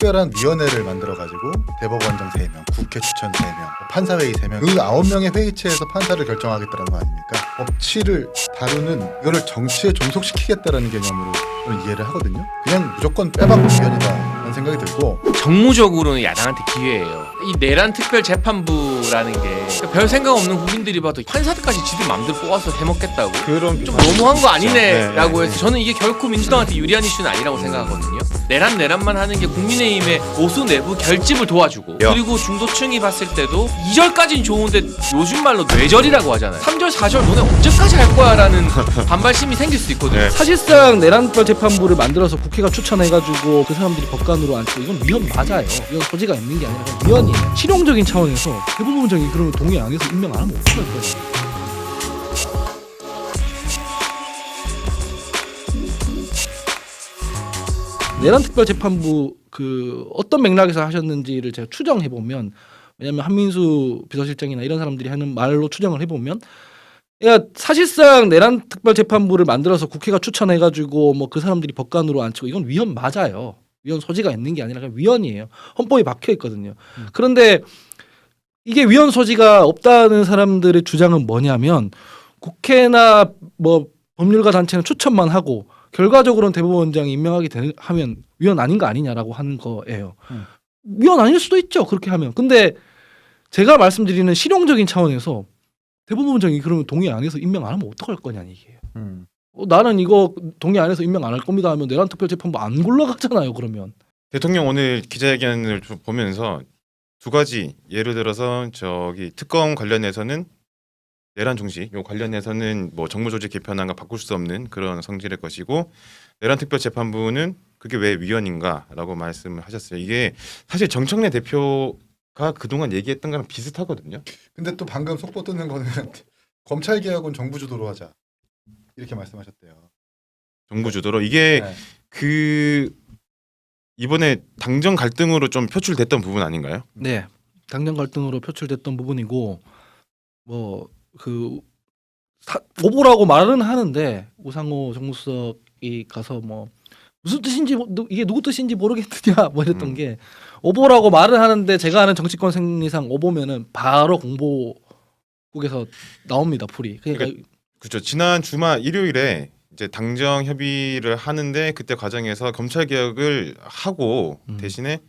특별한 위원회를 만들어가지고 대법원장 3명, 국회 추천 3명, 판사회의 3명, 그 9명의 회의체에서 판사를 결정하겠다는 거 아닙니까? 법치를 다루는 이거를 정치에 종속시키겠다라는 개념으로 저는 이해를 하거든요. 그냥 무조건 빼박 위원이다라는 생각이 들고, 정무적으로는 야당한테 기회예요. 이 내란 특별 재판부라는 게 별 생각 없는 국민들이 봐도 판사들까지 지들 맘대로 뽑아서 해먹겠다고 그런 좀 너무한 거 아니네라고 네, 해서 저는 이게 결코 민주당한테 유리한 이슈는 아니라고 생각하거든요. 내란만 하는 게 국민의힘의 보수 내부 결집을 도와주고, 그리고 중도층이 봤을 때도 2절까지는 좋은데 요즘 말로 뇌절이라고 하잖아요. 3절 4절 너네 언제까지 할 거야 라는 반발심이 생길 수 있거든요. 네. 사실상 내란특별 재판부를 만들어서 국회가 추천해가지고 그 사람들이 법관으로 앉고 이건 위헌 맞아요. 이건 소지가 있는 게 아니라 그냥 위헌이에요. 실용적인 차원에서 대법원장이 그러면 동의 안 해서 임명 안 하면 어떡할 거예요. 내란특별재판부 그 어떤 맥락에서 하셨는지를 제가 추정해 보면, 왜냐하면 한민수 비서실장이나 이런 사람들이 하는 말로 추정을 해보면, 그러니까 사실상 내란특별재판부를 만들어서 국회가 추천해가지고 뭐 그 사람들이 법관으로 앉히고 이건 위헌 맞아요. 위헌 소지가 있는 게 아니라 그냥 위헌이에요. 헌법에 박혀 있거든요. 그런데 이게 위헌 소지가 없다는 사람들의 주장은 뭐냐면, 국회나 뭐 법률가 단체는 추천만 하고 결과적으로는 대법원장이 임명하게 하면 위헌 아닌 거 아니냐라고 하는 거예요. 위헌 아닐 수도 있죠, 그렇게 하면. 근데 제가 말씀드리는 실용적인 차원에서 대법원장이 그러면 동의 안 해서 임명 안 하면 어떡할 거냐는 얘기예요. 나는 이거 동의 안 해서 임명 안 할 겁니다 하면 내란특별재판부 안 굴러가잖아요, 그러면. 대통령 오늘 기자회견을 좀 보면서 두 가지, 예를 들어서 저기 특검 관련해서는 내란 중시, 요 관련해서는 뭐 정무조직 개편안과 바꿀 수 없는 그런 성질의 것이고, 내란특별재판부는 그게 왜 위헌인가라고 말씀을 하셨어요. 이게 사실 정청래 대표가 그동안 얘기했던 거랑 비슷하거든요. 근데 또 방금 속보 뜯는 거는 검찰 개혁은 정부 주도로 하자 이렇게 말씀하셨대요. 정부 주도로 이게 네. 그 이번에 당정 갈등으로 좀 표출됐던 부분 아닌가요? 네, 당정 갈등으로 표출됐던 부분이고, 뭐 그 오보라고 말은 하는데 우상호 정무수석이 가서 뭐 무슨 뜻인지 이게 누구 뜻인지 모르겠느냐 뭐 이랬던 게, 오보라고 말은 하는데 제가 아는 정치권 생리상 오보면은 바로 공보국에서 나옵니다, 풀이. 그러니까 그렇죠. 지난 주말 일요일에 이제 당정 협의를 하는데 그때 과정에서 검찰 개혁을 하고 대신에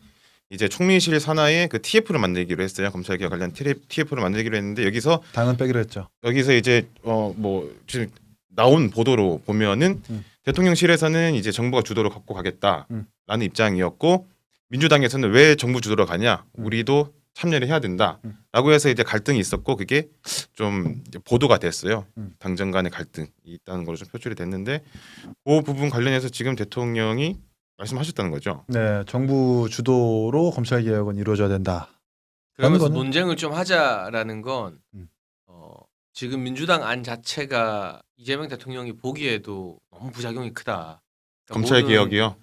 이제 총리실 산하에 그 TF를 만들기로 했어요. 검찰 개혁 관련 TF를 만들기로 했는데 여기서 당은 빼기로 했죠. 여기서 이제 뭐 지금 나온 보도로 보면은 대통령실에서는 이제 정부가 주도로 갖고 가겠다라는 입장이었고, 민주당에서는 왜 정부 주도로 가냐, 우리도 참여를 해야 된다라고 해서 이제 갈등이 있었고, 그게 좀 이제 보도가 됐어요. 당정 간의 갈등이 있다는 걸로 좀 표출이 됐는데, 그 부분 관련해서 지금 대통령이 말씀하셨다는 거죠. 네, 정부 주도로 검찰 개혁은 이루어져야 된다. 그러면서 거는- 논쟁을 좀 하자라는 건 지금 민주당 안 자체가 이재명 대통령이 보기에도 너무 부작용이 크다. 그러니까 검찰 모든 개혁이요.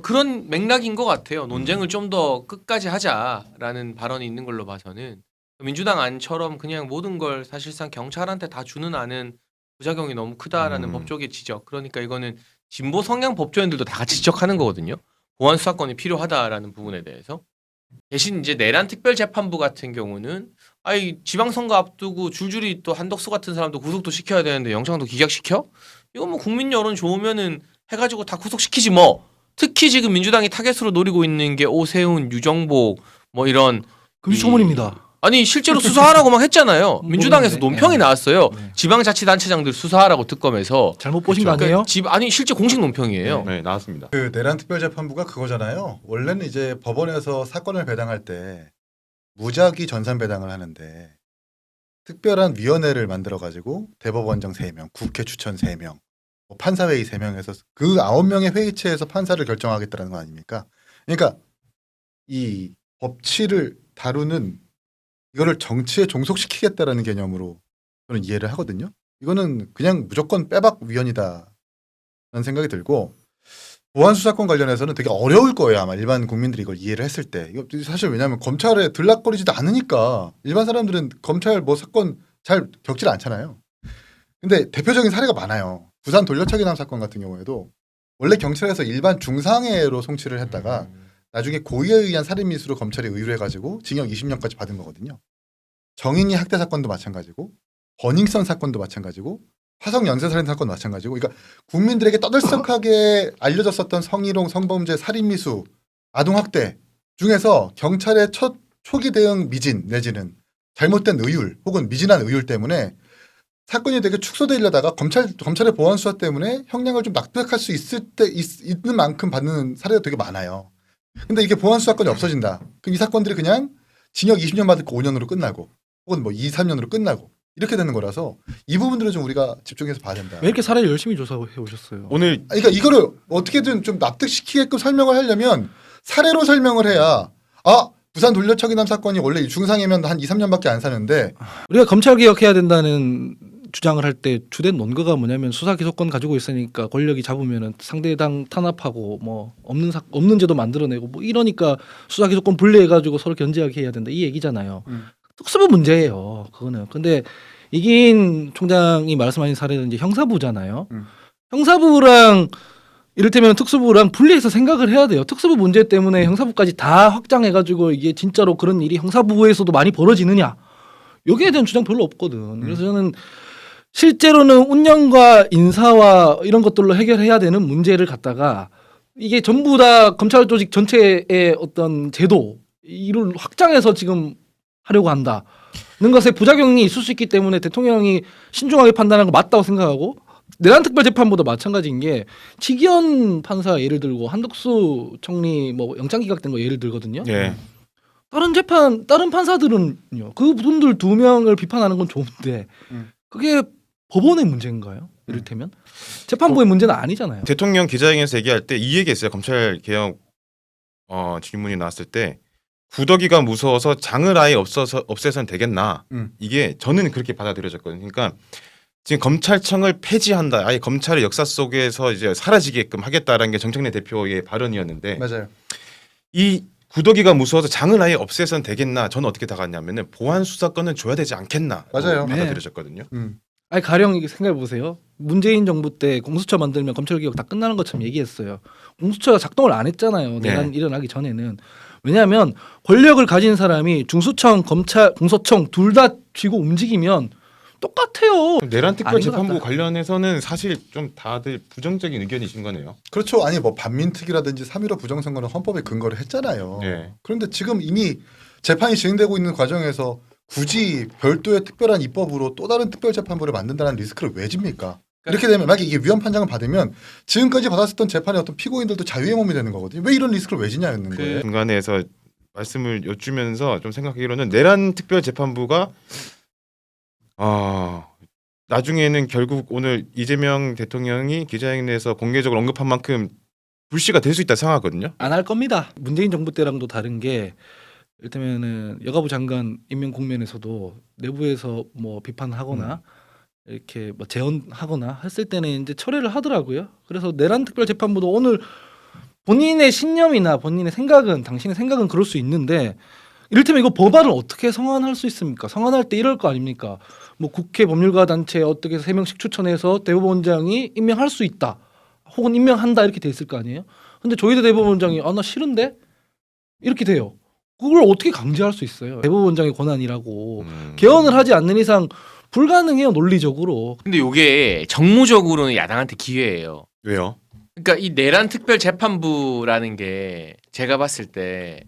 그런 맥락인 것 같아요. 논쟁을 좀 더 끝까지 하자라는 발언이 있는 걸로 봐서는 민주당 안처럼 그냥 모든 걸 사실상 경찰한테 다 주는 안은 부작용이 너무 크다라는 법조계 지적. 그러니까 이거는 진보 성향 법조인들도 다 같이 지적하는 거거든요. 보안 수사권이 필요하다라는 부분에 대해서. 대신 이제 내란 특별 재판부 같은 경우는 지방선거 앞두고 줄줄이 또 한덕수 같은 사람도 구속도 시켜야 되는데 영장도 기각시켜? 이거 뭐 국민 여론 좋으면은 해가지고 다 구속시키지 뭐. 특히 지금 민주당이 타겟으로 노리고 있는 게 오세훈, 유정복 뭐 이런 금시초문입니다. 아니 실제로 수사하라고 막 했잖아요. 민주당에서 모르겠네. 논평이 나왔어요. 네. 지방자치단체장들 수사하라고 특검에서. 잘못 보신 거 아니에요? 아니 실제 공식 논평이에요. 네, 나왔습니다. 그 내란특별재판부가 그거잖아요. 원래는 이제 법원에서 사건을 배당할 때 무작위 전산 배당을 하는데, 특별한 위원회를 만들어가지고 대법원장 3명, 국회 추천 3명, 판사회의 3명에서 그 9명의 회의체에서 판사를 결정하겠다는 거 아닙니까? 그러니까 이 법치를 다루는 이거를 정치에 종속시키겠다라는 개념으로 저는 이해를 하거든요. 이거는 그냥 무조건 빼박 위헌이다라는 생각이 들고, 보안 수사권 관련해서는 되게 어려울 거예요. 아마 일반 국민들이 이걸 이해를 했을 때. 이거 사실 왜냐하면 검찰에 들락거리지도 않으니까 일반 사람들은 검찰 뭐 사건 잘 겪질 않잖아요. 근데 대표적인 사례가 많아요. 부산 돌려차기남 사건 같은 경우에도 원래 경찰에서 일반 중상해로 송치를 했다가 나중에 고의에 의한 살인 미수로 검찰이 의뢰해가지고 징역 20년까지 받은 거거든요. 정인이 학대 사건도 마찬가지고 버닝썬 사건도 마찬가지고 화성 연쇄살인 사건도 마찬가지고 그러니까 국민들에게 떠들썩하게 알려졌었던 성희롱, 성범죄, 살인 미수, 아동 학대 중에서 경찰의 첫 초기 대응 미진 내지는 잘못된 의율 혹은 미진한 의율 때문에 사건이 되게 축소되려다가 검찰의 보안 수사 때문에 형량을 좀 납득할 수 있는 만큼 받는 사례가 되게 많아요. 근데 이게 보안 수사권이 없어진다. 그럼 이 사건들이 그냥 징역 20년 받을 거 5년으로 끝나고 혹은 뭐 2, 3년으로 끝나고 이렇게 되는 거라서 이 부분들을 좀 우리가 집중해서 봐야 된다. 왜 이렇게 사례를 열심히 조사해 오셨어요? 오늘 그러니까 이거를 어떻게든 좀 납득시키게끔 설명을 하려면 사례로 설명을 해야 부산 돌려차기남 사건이 원래 중상이면 한 2, 3년밖에 안 사는데 우리가 검찰 개혁해야 된다는 주장을 할 때 주된 논거가 뭐냐면 수사 기소권 가지고 있으니까 권력이 잡으면은 상대당 탄압하고 뭐 없는 제도 만들어내고 뭐 이러니까 수사 기소권 분리해 가지고 서로 견제하게 해야 된다 이 얘기잖아요. 특수부 문제예요. 그거는. 근데 이긴 총장이 말씀하신 사례는 이제 형사부잖아요. 형사부랑 이를테면 특수부랑 분리해서 생각을 해야 돼요. 특수부 문제 때문에 형사부까지 다 확장해가지고 이게 진짜로 그런 일이 형사부에서도 많이 벌어지느냐? 여기에 대한 주장 별로 없거든. 그래서 저는 실제로는 운영과 인사와 이런 것들로 해결해야 되는 문제를 갖다가 이게 전부 다 검찰 조직 전체의 어떤 제도 이를 확장해서 지금 하려고 한다는 것에 부작용이 있을 수 있기 때문에 대통령이 신중하게 판단하는 거 맞다고 생각하고 내란특별재판보다 마찬가지인 게 지기현 판사 예를 들고 한덕수 총리 뭐 영장 기각된 거 예를 들거든요. 예. 다른 판사들은요. 그분들 2명을 비판하는 건 좋은데 그게 법원의 문제인가요? 이를테면 재판부의 문제는 아니잖아요. 대통령 기자회견에서 얘기할 때 이 얘기했어요. 검찰 개혁 질문이 나왔을 때 구더기가 무서워서 장을 아예 없애선 되겠나? 이게 저는 그렇게 받아들여졌거든요. 그러니까 지금 검찰청을 폐지한다. 아예 검찰의 역사 속에서 이제 사라지게끔 하겠다라는 게 정청래 대표의 발언이었는데 맞아요. 이 구더기가 무서워서 장을 아예 없애선 되겠나? 저는 어떻게 다갔냐면은 보안 수사권은 줘야 되지 않겠나? 맞아요. 받아들여졌거든요. 아니 가령 생각해 보세요. 문재인 정부 때 공수처 만들면 검찰 개혁 다 끝나는 것처럼 얘기했어요. 공수처가 작동을 안 했잖아요. 내란 일어나기 전에는. 왜냐하면 권력을 가진 사람이 중수청, 검찰, 공소청 둘 다 쥐고 움직이면 똑같아요. 내란특별재판부 아닌 것 관련해서는 사실 좀 다들 부정적인 의견이신 거네요. 그렇죠. 아니 뭐 반민특위라든지 3.15 부정선거는 헌법에 근거를 했잖아요. 네. 그런데 지금 이미 재판이 진행되고 있는 과정에서 굳이 별도의 특별한 입법으로 또 다른 특별재판부를 만든다는 리스크를 왜 집니까? 이렇게 되면 만약에 이게 위헌 판정을 받으면 지금까지 받았었던 재판의 어떤 피고인들도 자유의 몸이 되는 거거든요. 왜 이런 리스크를 왜 지냐는 거예요. 중간에서 말씀을 여쭈면서 좀 생각하기로는 내란특별재판부가 나중에는 결국 오늘 이재명 대통령이 기자회견에서 공개적으로 언급한 만큼 불씨가 될 수 있다 생각하거든요. 안 할 겁니다. 문재인 정부 때랑도 다른 게 이를테면은 여가부 장관 임명 국면에서도 내부에서 뭐 비판하거나 이렇게 뭐 재헌하거나 했을 때는 이제 철회를 하더라고요. 그래서 내란특별재판부도 오늘 본인의 신념이나 본인의 생각은 당신의 생각은 그럴 수 있는데 이를테면 이거 법안을 어떻게 성안할 수 있습니까? 성안할 때 이럴 거 아닙니까? 뭐 국회 법률가 단체 어떻게 3명씩 추천해서 대법원장이 임명할 수 있다. 혹은 임명한다 이렇게 돼 있을 거 아니에요? 근데 조희대 대법원장이 나 싫은데 이렇게 돼요. 그걸 어떻게 강제할 수 있어요? 대법원장의 권한이라고 개헌을 하지 않는 이상 불가능해요 논리적으로. 근데 이게 정무적으로는 야당한테 기회예요. 왜요? 그러니까 이 내란 특별 재판부라는 게 제가 봤을 때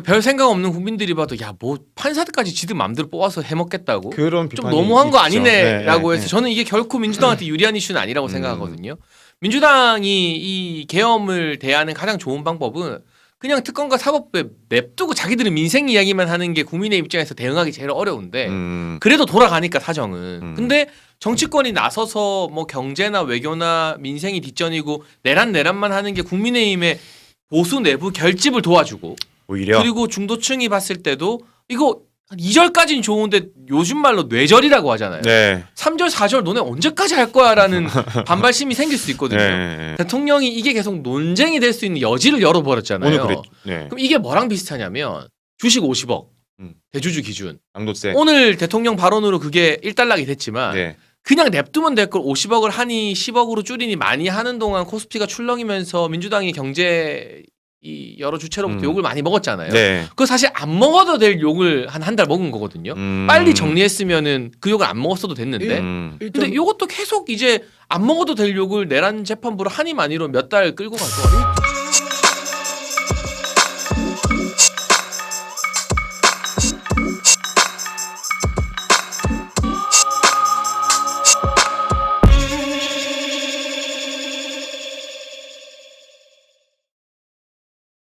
별 생각 없는 국민들이 봐도 야 뭐 판사들까지 지들 마음대로 뽑아서 해먹겠다고 그런 좀 비판이 너무한 거 있죠. 아니네라고 네, 해서 저는 이게 결코 민주당한테 유리한 이슈는 아니라고 생각하거든요. 민주당이 이 계엄을 대하는 가장 좋은 방법은 그냥 특검과 사법부에 냅두고 자기들은 민생 이야기만 하는 게 국민의 입장에서 대응하기 제일 어려운데 그래도 돌아가니까 사정은. 근데 정치권이 나서서 뭐 경제나 외교나 민생이 뒷전이고 내란만 하는 게 국민의힘의 보수 내부 결집을 도와주고 오히려 그리고 중도층이 봤을 때도 이거 2절까지는 좋은데 요즘 말로 뇌절이라고 하잖아요. 네. 3절, 4절 너네 언제까지 할 거야라는 반발심이 생길 수 있거든요. 네. 대통령이 이게 계속 논쟁이 될 수 있는 여지를 열어버렸잖아요. 오늘 그랬. 네. 그럼 이게 뭐랑 비슷하냐면 주식 50억 대주주 기준. 양도세. 오늘 대통령 발언으로 그게 일단락이 됐지만 네. 그냥 냅두면 될 걸 50억을 하니 10억으로 줄이니 많이 하는 동안 코스피가 출렁이면서 민주당이 경제 이 여러 주체로부터 음. 욕을 많이 먹었잖아요. 네. 그거 사실 안 먹어도 될 욕을 한 달 먹은 거거든요. 빨리 정리했으면은 그 욕을 안 먹었어도 됐는데. 근데 이것도 계속 이제 안 먹어도 될 욕을 내란 재판부로 한이 많이로 몇 달 끌고 갈 거예요.